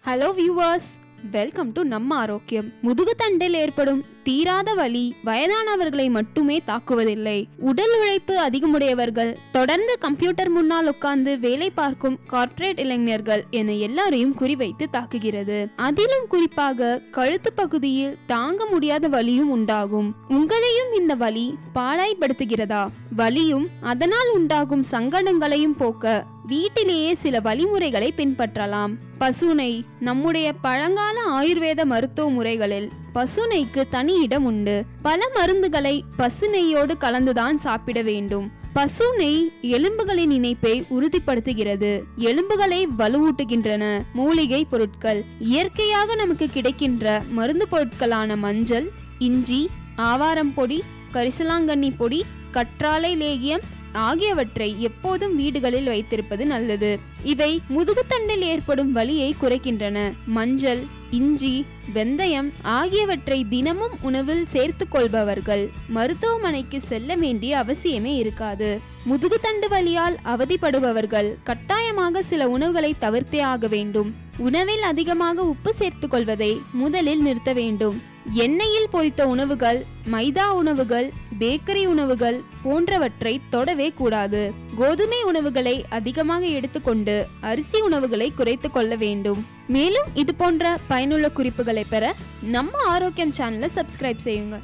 Hello viewers, welcome to நம்ம ஆரோக்கியம். முதுகுத்தண்டில் ஏற்படும் தீராத வலி வயதானவர்களை மட்டுமே தாக்குவதில்லை. உடல் உழைப்பு அதிகமுடையவர்கள், தொடர்ந்து கம்ப்யூட்டர் முன்னால் உட்கார்ந்து வேலை பார்க்கும் கார்ப்பரேட் இளைஞர்கள் என எல்லாரையும் குறிவைத்து தாக்குகிறது. அதிலும் குறிப்பாக கழுத்து பகுதியில் தாங்க முடியாத வலியும் உண்டாகும். உங்களையும் இந்த வலி பாடாய்படுத்துகிறதா? வலியும் அதனால் உண்டாகும் சங்கடங்களையும் போக்க வீட்டிலேயே சில வழிமுறைகளை பின்பற்றலாம். பசுனை. நம்முடைய பழங்கால ஆயுர்வேத மருத்துவ முறைகளில் பசுனைக்கு தனி இடம் உண்டு. பல மருந்துகளை பசுநெய்யோடு கலந்துதான் சாப்பிட வேண்டும். பசுநெய் எலும்புகளின் இணைப்பை உறுதிப்படுத்துகிறது, எலும்புகளை வலுவூட்டுகின்றன. மூலிகை பொருட்கள். இயற்கையாக நமக்கு கிடைக்கின்ற மருந்து பொருட்களான மஞ்சள், இஞ்சி, ஆவாரம் பொடி, கரிசலாங்கண்ணி பொடி, கற்றாழை லேகியம் ஆகியவற்றை எப்போதும் வீடுகளில் வைத்திருப்பது நல்லது. இவை முதுகுத்தண்டில் ஏற்படும் வலியை குறைக்கின்றன. மஞ்சள், இஞ்சி, வெந்தயம் ஆகியவற்றை தினமும் உணவில் சேர்த்து கொள்பவர்கள் மருத்துவமனைக்கு செல்ல வேண்டிய அவசியமே இருக்காது. முதுகுத்தண்டு வலியால் அவதிப்படுபவர்கள் கட்டாயமாக சில உணவுகளை தவிர்த்தே ஆக வேண்டும். உணவில் அதிகமாக உப்பு சேர்த்துக் கொள்வதை முதலில் நிறுத்த வேண்டும். எண்ணெயில் பொரித்த உணவுகள், மைதா உணவுகள், பேக்கரி உணவுகள் போன்றவற்றை தொடவே கூடாது. கோதுமை உணவுகளை அதிகமாக எடுத்துக்கொண்டு அரிசி உணவுகளை குறைத்து கொள்ள வேண்டும். மேலும் இது போன்ற பயனுள்ள குறிப்புகளை பெற நம்ம ஆரோக்கியம் சேனலை சப்ஸ்கிரைப் செய்யுங்க.